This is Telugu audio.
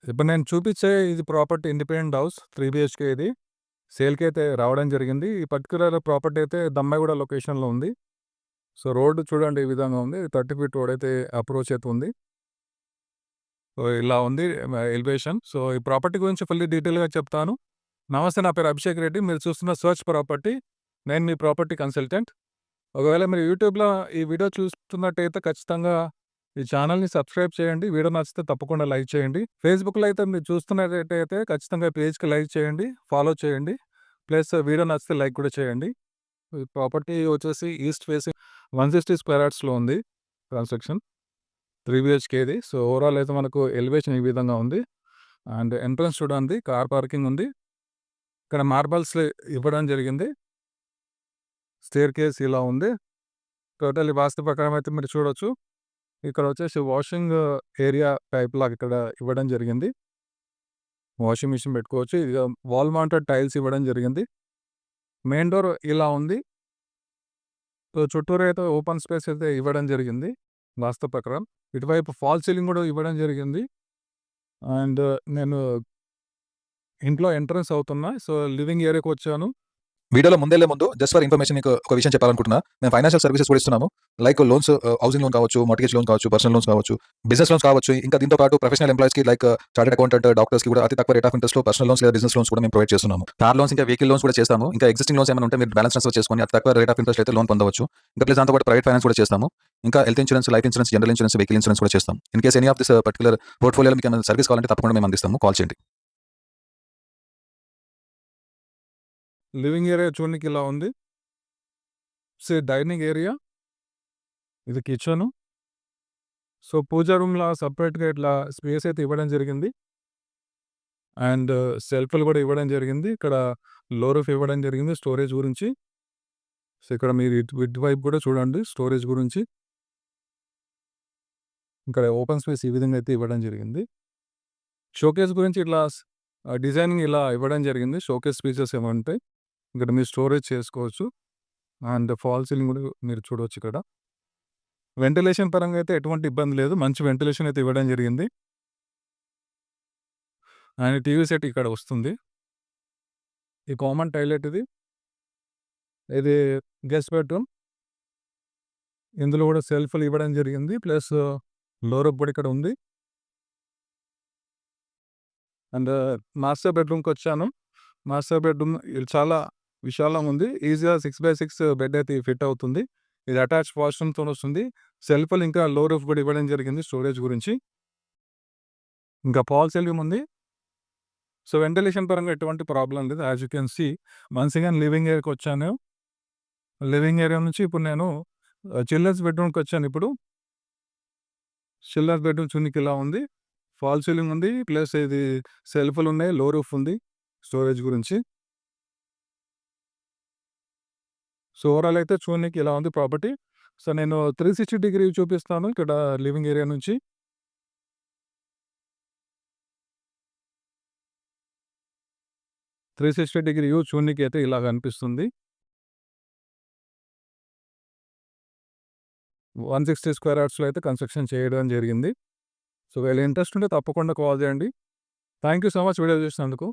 ఇప్పుడు నేను చూపించే ఇది ప్రాపర్టీ ఇండిపెండెంట్ హౌస్ 3 బీహెచ్‌కే ఇది. సేల్‌కైతే రావడం జరిగింది. ఈ పర్టిక్యులర్ ప్రాపర్టీ అయితే దమ్మాయిగూడ లొకేషన్‌లో ఉంది. సో, రోడ్ చూడండి ఈ విధంగా ఉంది. 30 ఫీట్ రోడ్ అయితే అప్రోచ్ అయితే ఉంది. సో, ఇలా ఉంది ఎలివేషన్. సో, ఈ ప్రాపర్టీ గురించి ఫుల్లీ డీటెయిల్‌గా చెప్తాను. నమస్తే, నా పేరు అభిషేక్ రెడ్డి. మీరు చూస్తున్న సెర్చ్ ప్రాపర్టీ. నేను మీ ప్రాపర్టీ కన్సల్టెంట్. ఒకవేళ మీరు యూట్యూబ్‌లో ఈ వీడియో చూస్తున్నట్టయితే ఖచ్చితంగా ఈ ఛానల్‌ని సబ్స్క్రైబ్ చేయండి. వీడియో నచ్చితే తప్పకుండా లైక్ చేయండి. ఫేస్‌బుక్‌లో అయితే మీరు చూస్తున్నట్టయితే ఖచ్చితంగా పేజ్‌కి లైక్ చేయండి, ఫాలో చేయండి. ప్లస్ వీడియో నచ్చితే లైక్ కూడా చేయండి. ఈ ప్రాపర్టీ వచ్చేసి ఈస్ట్ ఫేసింగ్ 160 స్క్వేర్ యార్డ్స్‌లో ఉంది కన్స్ట్రక్షన్. 3 బీహెచ్‌కేది. సో, ఓవరాల్ అయితే మనకు ఎలివేషన్ ఈ విధంగా ఉంది. అండ్ ఎంట్రన్స్ చూడండి, కార్ పార్కింగ్ ఉంది. ఇక్కడ మార్బల్స్ ఇవ్వడం జరిగింది. స్టెయిర్‌కేస్ ఇలా ఉంది. టోటల్లీ వాస్తు ప్రకారం అయితే మీరు చూడొచ్చు. ఇక్కడ వచ్చేసి వాషింగ్ ఏరియా టైప్ లాగా ఇక్కడ ఇవ్వడం జరిగింది. వాషింగ్ మిషన్ పెట్టుకోవచ్చు. ఇక వాల్ మౌంటెడ్ టైల్స్ ఇవ్వడం జరిగింది. మెయిన్ డోర్ ఇలా ఉంది. సో, చుట్టూరు అయితే ఓపెన్ స్పేస్ అయితే ఇవ్వడం జరిగింది వాస్తు ప్రకారం. ఇటువైపు ఫాల్ సీలింగ్ కూడా ఇవ్వడం జరిగింది. అండ్ నేను ఇంట్లో ఎంట్రన్స్ అవుతున్నా. సో, లివింగ్ ఏరియాకి వచ్చాను. వీడియోలో ముందెళ్ళే ముందు జస్ట్ ఫర్ ఇన్ఫర్మేషన్ మీకు ఒక విషయం చెప్పాలనుకుంటున్నా. మేము ఫైనాన్షియల్ సర్వీసెస్ కూడా ఇస్తున్నాము. లైక్ లోన్స్, హౌసింగ్ లోన్ కావచ్చు, మార్ట్‌గేజ్ లోన్ కావచ్చు, పర్సనల్ లోన్స్ కావచ్చు, బిజినెస్ లోన్స్ కావచ్చు. ఇంకా దీంతో పాటు ప్రొఫెషనల్ ఎంప్లాయీస్‌కి లైక్ చార్టర్డ్ అకౌంటెంట్, డాక్టర్స్‌కి కూడా అతి తక్కువ రేట్ ఆఫ్ ఇంట్రెస్ట్‌లో పర్సనల్ లోన్స్ లేదా బిజినెస్ లోన్స్ కూడా మేము ప్రొవైడ్ చేస్తున్నాము. కార్ లోన్స్, ఇంకా వెహికల్ లోన్స్ కూడా చేస్తాము. ఇంకా ఎగ్జిస్టింగ్ లోన్స్ ఏమైనా ఉంటే మీరు బ్యాలెన్స్ ట్రాన్స్‌ఫర్ చేసుకొని అతి తక్కువ రేట్ ఆఫ్ ఇంట్రెస్ట్ అయితే లోన్ పొందవచ్చు. ఇంకా ప్లస్ దాంతో పాటు ప్రైవేట్ ఫైనాన్స్ కూడా చేస్తాము. ఇంకా health insurance, life insurance, general insurance, vehicle insurance కూడా చేస్తాం. In case any of this particular పోర్ట్‌ఫోలియోలో మీకు ఏమైనా సర్వీస్ కావాలంటే తప్పకుండా మేము అందిస్తాము. కాల్ చేయండి. లివింగ్ ఏరియా చూడనికి ఇలా ఉంది. Dining area. ఇది కిచెను. సో, పూజా రూమ్‌లా సెపరేట్‌గా ఇట్లా స్పేస్ అయితే ఇవ్వడం జరిగింది. అండ్ సెల్ఫ్‌లు కూడా ఇవ్వడం జరిగింది. ఇక్కడ లో రూఫ్ ఇవ్వడం జరిగింది స్టోరేజ్ గురించి. సో, ఇక్కడ మీరు ఇటువైపు కూడా చూడండి స్టోరేజ్ గురించి. ఇక్కడ ఓపెన్ స్పేస్ ఈ విధంగా అయితే ఇవ్వడం జరిగింది. షోకేస్ గురించి ఇట్లా డిజైనింగ్ ఇలా ఇవ్వడం జరిగింది. షోకేస్ పీసెస్ ఏమో ఉంటాయి. ఇక్కడ మీరు స్టోరేజ్ చేసుకోవచ్చు. అండ్ ఫాల్ సీలింగ్ కూడా మీరు చూడొచ్చు ఇక్కడ. వెంటిలేషన్ పరంగా అయితే ఎటువంటి ఇబ్బంది లేదు. మంచి వెంటిలేషన్ అయితే ఇవ్వడం జరిగింది. అండ్ టీవీ సెట్ ఇక్కడ వస్తుంది. ఈ కామన్ టాయిలెట్ ఇది. ఇది గెస్ట్ బెడ్‌రూమ్. ఇందులో కూడా సెల్ఫ్‌లు ఇవ్వడం జరిగింది. ప్లస్ లో రూఫ్ కూడా ఇక్కడ ఉంది. అండ్ మాస్టర్ బెడ్‌రూమ్‌కొచ్చాను. మాస్టర్ బెడ్‌రూమ్ ఇది చాలా విశాలంగా ఉంది. ఈజీగా 6x6 బెడ్ అయితే ఫిట్ అవుతుంది. ఇది అటాచ్డ్ వాష్‌రూమ్‌తోనొస్తుంది. సెల్ఫ్‌లు ఇంకా లో రూఫ్ కూడా ఇవ్వడం జరిగింది స్టోరేజ్ గురించి. ఇంకా ఫాల్ సీలింగ్ ఉంది. సో, వెంటిలేషన్ పరంగా ఎటువంటి ప్రాబ్లమ్ లేదు. As you can see once again living ఏరియాకొచ్చాను. లివింగ్ ఏరియా నుంచి ఇప్పుడు నేను చిల్డ్రన్స్ బెడ్‌రూమ్‌కొచ్చాను ఇప్పుడు. చిల్డ్రన్స్ బెడ్‌రూమ్ చూడనీకి ఇలా ఉంది. ఫాల్ సీలింగ్ ఉంది. ప్లస్ ఇది సెల్ఫ్‌లున్నాయి. లో రూఫ్ ఉంది స్టోరేజ్ గురించి. సో, ఓవరాల్ అయితే చూడనీకి ఇలా ఉంది ప్రాపర్టీ. సో, నేను 360 డిగ్రీ చూపిస్తాను ఇక్కడ లివింగ్ ఏరియా నుంచి. 360 డిగ్రీ వ్యూ చూడనీకి అయితే ఇలా కనిపిస్తుంది. 160 స్క్వేర్ యార్డ్స్‌లో అయితే కన్స్ట్రక్షన్ చేయడం జరిగింది. సో, ఒకవేళ ఇంట్రెస్ట్ ఉంటే తప్పకుండా కాల్ చేయండి. Thank you so much video చూసినందుకు.